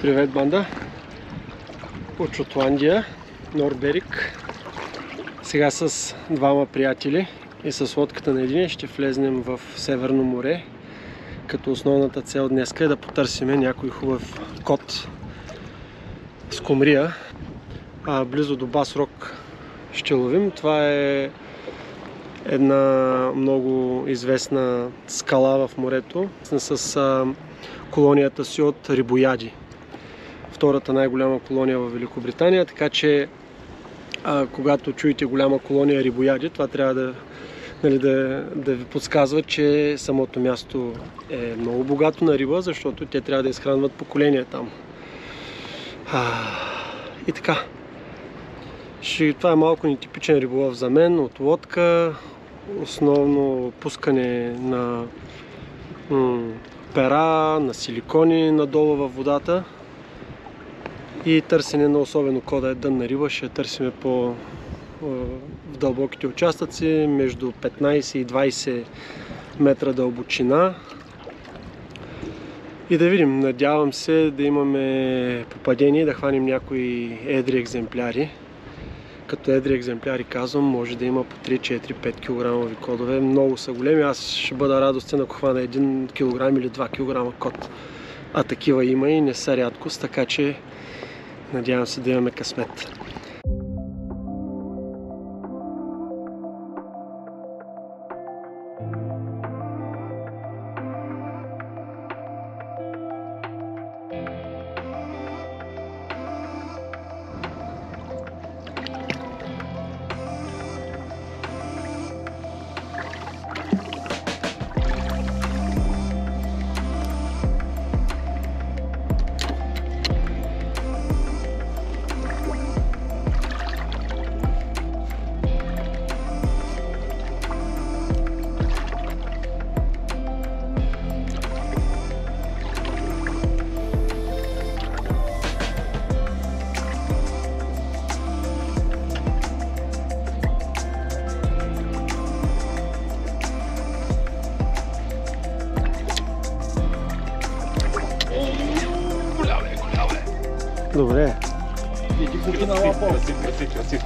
Привет, банда! От Шотландия, Нордберик. Сега с двама приятели и с лодката на един ще влезнем в Северно море. Като основната цел днес е да потърсим някой хубав кот с скумрия. Близо до Бас Рок ще ловим. Това е една много известна скала в морето с колонията си от рибояди. Втората най-голяма колония в Великобритания, така че когато чуете голяма колония рибояди, това трябва да ви подсказва, че самото място е много богато на риба, защото те трябва да изхранват поколения там. И така. Това е малко нетипичен риболов за мен от лодка. Основно пускане на пера, на силикони надолу във водата и търсене на особено кода е дънна риба. Ще търсиме в дълбоките участъци между 15 и 20 метра дълбочина и да видим. Надявам се да имаме попадение и да хванем някои едри екземпляри. Като едри екземпляри казвам, може да има по 3, 4, 5 кг кодове. Много са големи. Аз ще бъда радостен, ако хвана 1 кг или 2 кг код. А такива има и не са рядкост, така че надявам се да имаме късмет. Добре. Красив.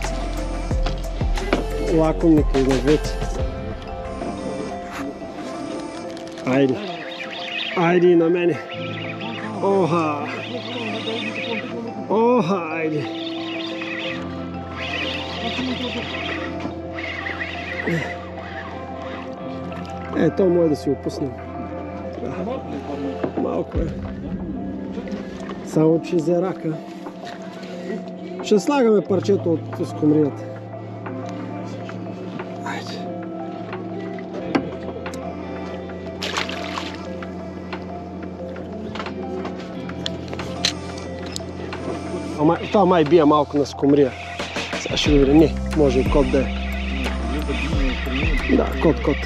Лакомника и медведци. Айде. Айде и на мене. Оха. Оха, айде. То може да си опуснем. Малко е. Само че за рака. Ще слагаме парчето от скумрията. Айде. Това май бия малко на скумрия. Сега ще го видим. Не, може и кот да е. Да, кот.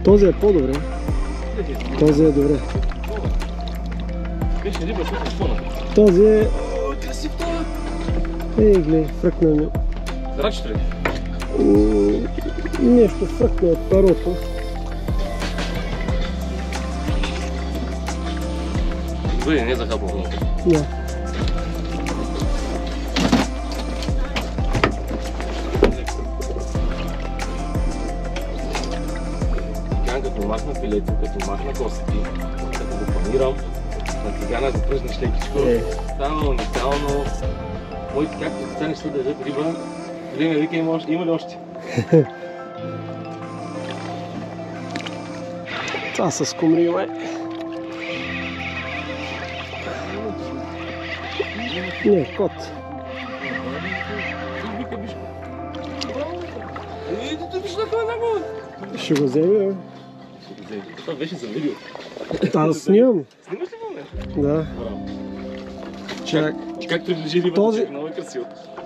Този е по-добре. Този е добре. Този е... Красив това! Гледай, фръкна ми. Рачето ли? Нещо фръкна от перото. Дори не е захапал много. Да. Като махна филето, като махна костите, като го панирам, на тигана го пръснеш лекичко, става уникално. Моите както деца не ще държат риба, Или ме вика, има ли още? Това с скумри, май. Не, кот. Ще го вземе, бе. Това беше за видео. Аз снимам. Снимаш ли момент? Да. Чак, как приближи рибата, много е красиво.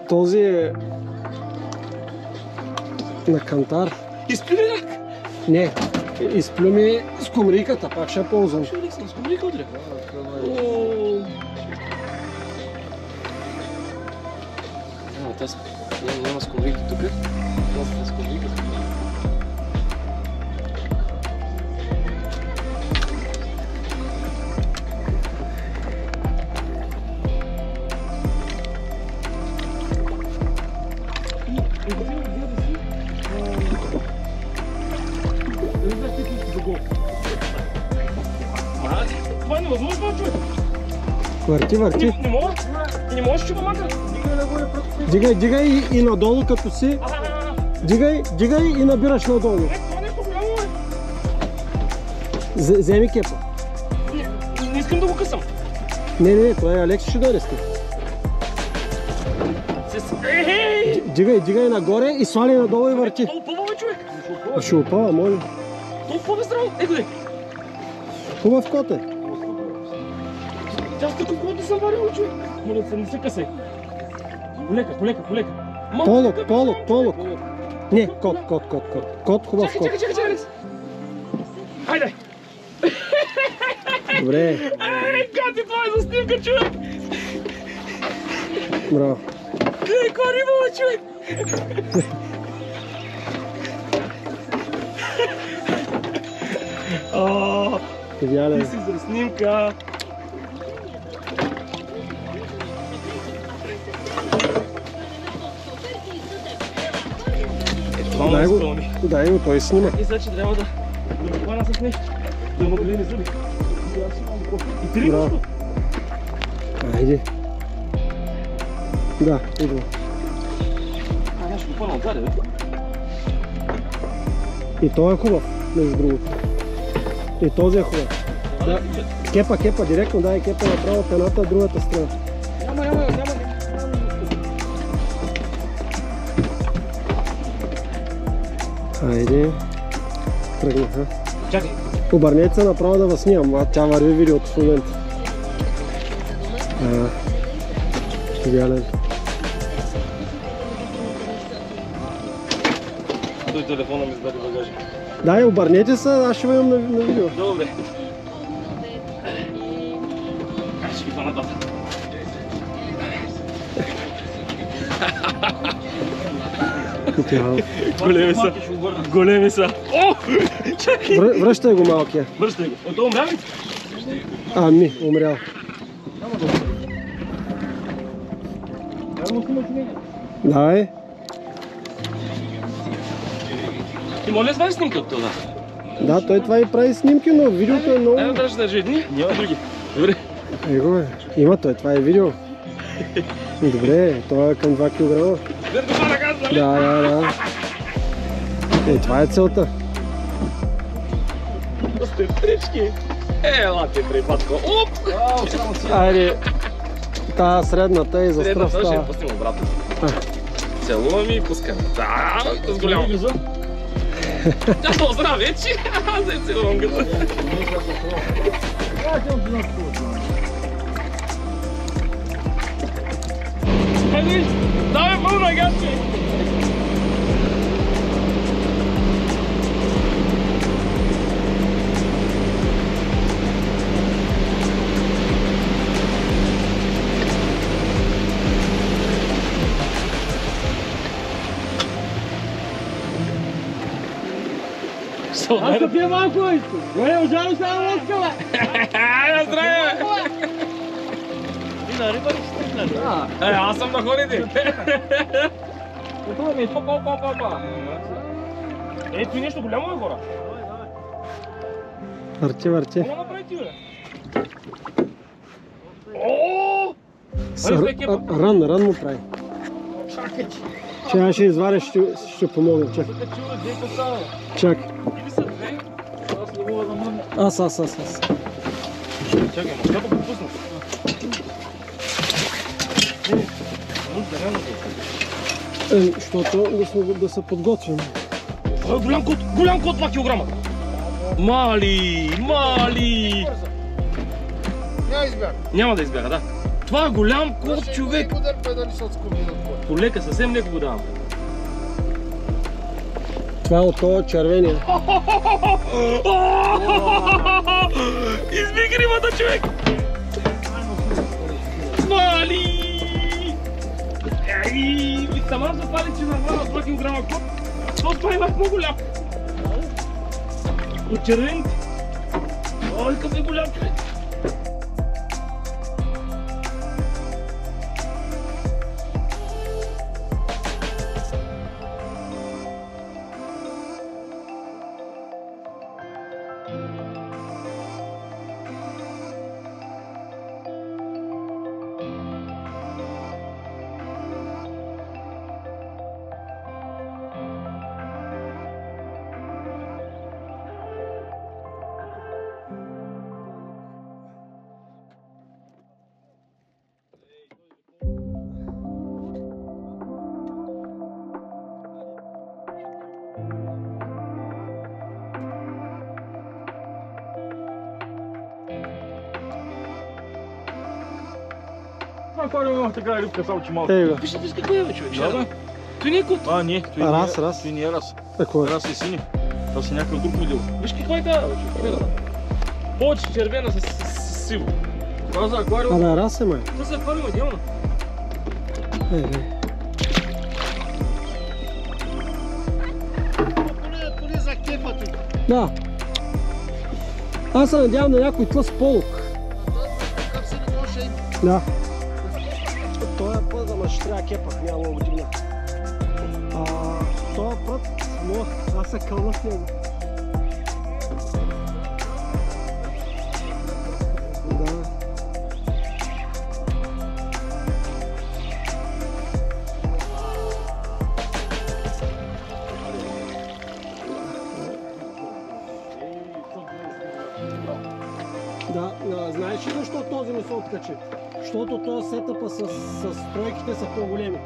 Този е на кантар. Изплю ли рак? Не, изплю ми скумрийката, пак ще я ползвам. Ще съм скумрийка удря. Няма скумрийки тук. Това са скумрийка. Върти, върти. Не мога? Не можеш, че помага? Дигай и надолу като си. Дигай и набираш надолу. Това нещо голямо е. Вземи кепа. Не искам да го късам. Не, това е Алекс, ще дойде с теб. Дигай нагоре и свали надолу и върти. Толкова бе, човек. Ще опава, моля. Толкова бе здраво. Годе. Хубав кот е. Тя с такъв кот съм варил, човек. Моля се, не се късай. Полека. Полок. Не, кот. Кот, хубав кот. Чакай, Алекс. Хайде. Добре. Гати, това е за снимка, човек. Браво. Гледай, каква риба, бе, човек. Идеален. Ти си за снимка. Дай го, той снима. И сега, че трябва да го хвана с нещо. Да му гледаме зъби. И три нещо. Айде. Да, идва. Нещо го хвана отзаде, бе. И той е хубав, между другото. И този е хубав. Да. Кепа, директно дай кепа направо от едната, другата страна. Няма. Айде. Тръгнаха. Чакай. Обърнете се направо да вас снимам, тя върви видеото в момента. Идеален. Той телефона ми зададе багажа. Дай, обърнете се, аз ще видим на видео. Добре. Ще ги хвана тата. Големи са. О! Чакай! Връщай го малкия. Връщай го. Ото умря ли? Ами, умрял. Дай. Ти моля свали снимки от това? Да, той това и прави снимки, но видеото е много... Айде да държи едни, няма други. Добре. Его бе, има той, това е видео. Добре, това е към 2 кг. Да. Това е целта. Степрички. Ела ти припадко. Оп! Айде, тази средната и за страх Средната ще става. я пустим обратно. Целуваме и пускаме. Да, с голямо. Тя се оздравя вече. Аз да я целувам гъза. Хайде, давай пълна газ, Аз да пия малко иска. Не, ужасно само лодка, бе. Здраве! Ти на риба ли си стигнали? Да. Аз съм на хорите. Това ми е па. Ето и нещо голямо е хора. Върти. Какво направи ти, бе? Ооо! Ран му прави. Чакай, че. Че аз ще изваря, ще помогна. Чакай. Чакай. Или са две? Аз не мога да мърна. Аз. Чакай, може да го пропусна. Защото да се подготвим. Това е голям кот 2 килограма. Мали! Няма да избяга, да. Това е голям кот, човек. Полека, съвсем леко го давам. Това е от това червения. Изби гримата, човек! Мали! Ей, сама запали, че нахвана 2 кг кот. То това имах много голям. От червените. Ой, какъв е голям, човек. в аквариума има така рибка, само че малко. Ей го. Вижте с какво е, бе, човек. Да, бе. Той не е кот. А, не, той не Рас, е рас. Той не е рас. Какво е? Рас е сини. Това са някакъв друг модел. Виж каква е тази, човек. Повече червена с сиво. Това за аквариум. Абе, раз е май. Това са аквариума, идеално. Поне за кефата. Да. Аз се надявам на някой тлъс полук. Да. Това е път, ама ще трябва кепах, няма много дигна. Това път, но аз се кълна в него. Да. Да, знаеш ли защо този не се откачи? Защото този сетъпа с стройките са по-големи.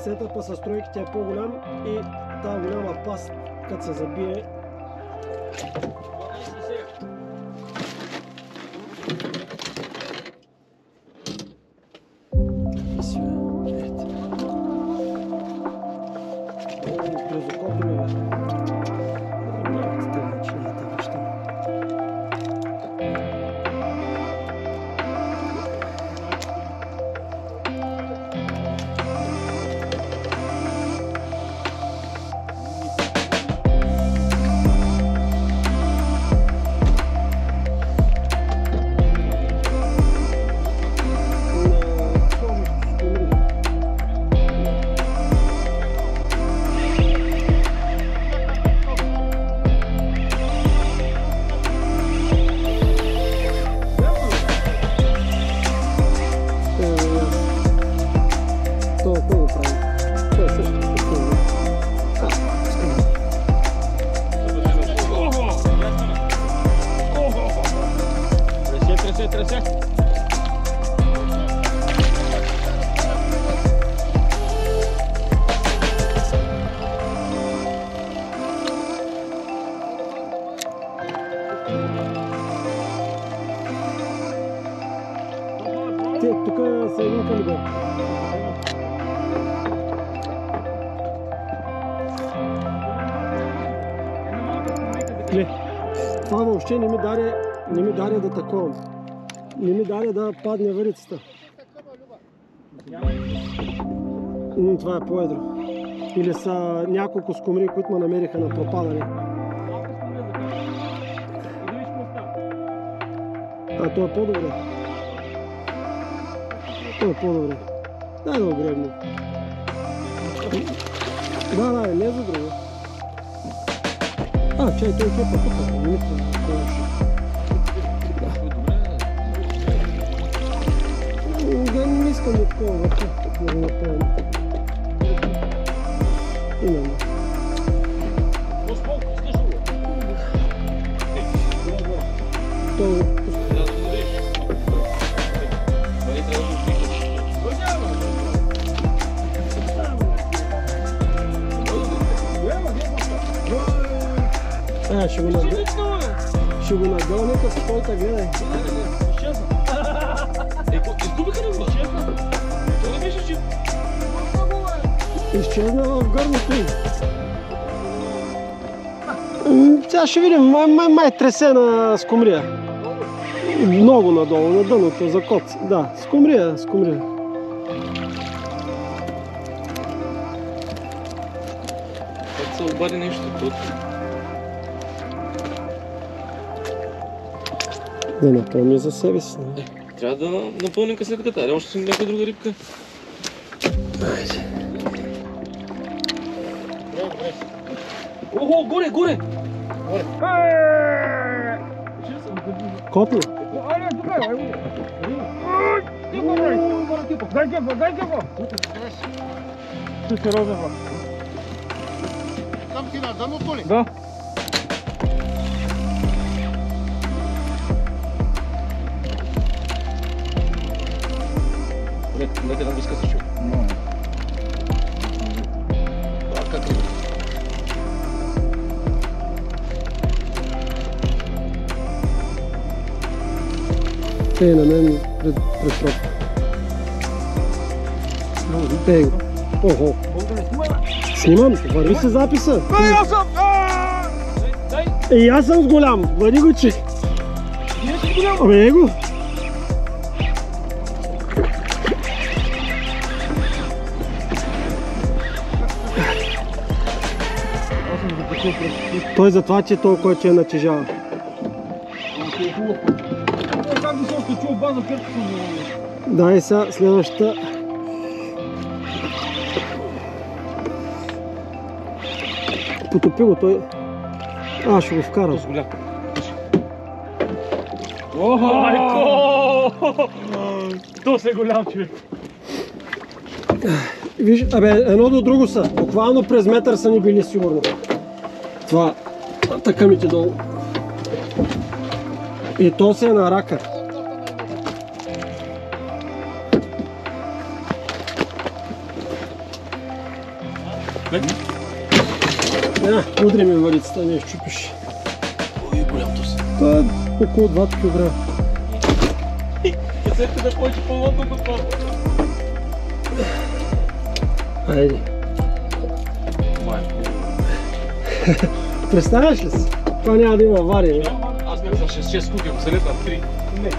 Сетъпа с стройките е по-голям и тази голяма паст, като се забие. През окото ми бе. Тук са един калибър. Това въобще не ми даде да таковам. Не ми даде да падне варицата. Това е по-едро. Или са няколко скумри, които ме намериха на пропадане. То е по-добре. То е по-добре. Дай да огребне. Да, не за друго. Чай, той е тук. Да, не искам да такова върха. Да го направим. Именно. Ще го нагълне, като стойта, гледай. Изгубиха ли го? Това не беше, че... Изчезна в гърното им. Сега ще видим, май тресе на скумрия. Много надолу, на дъното, за кот. Да, скумрия. Как се обади нещо такова? Да напълни за себе си. Трябва да напълним касетката, але още съм някаква друга рибка. Ого, горе! Кот ли? Дай кефа! Ще се розева. Там ти на дъното ли? Да. Нека да го скъсаш, човек. Това как е? На мен пред пробка. Ей, охо. Снимам, върви се записа. И аз съм с голям, бъди го че. Абе, его. Той затова, че толкова че натежава. Да, и сега следващата. Потопи го той. Аз ще го вкарам. Охо, майко! То се голям човек. Виж, абе, едно до друго са. Буквално през метър са ни били сигурно. Това, така ми ти долу. И то се е на рака. Удри ми варицата, не щупиш. Ой, голямото си. Това е около 2 кг. Късете да повече по-лодно до това. Айде. Майко. Представяш ли си? Това няма да има авария. Аз бях за 6 куки, ако се лета 3. Не.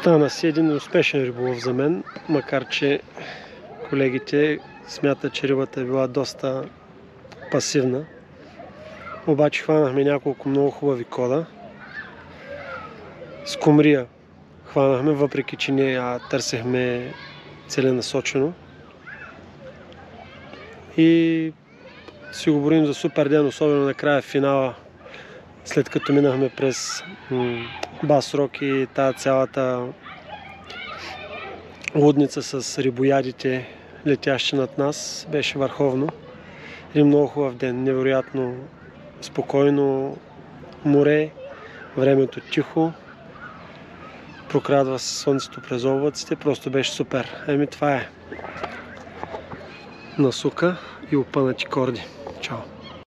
Стана си един успешен риболов за мен, макар че колегите смятат, че рибата е била доста пасивна. Обаче хванахме няколко много хубави кода. Скумрия хванахме, въпреки че ние я търсехме целенасочено. И си го борим за супер ден, особено накрая финала, след като минахме през Бас Рок и тази цялата лудница с рибоядите, летящи над нас. Беше върховно. Един много хубав ден, невероятно спокойно море, времето тихо, прокрадва се слънцето през облаците, просто беше супер. Това е насука и опънати корди.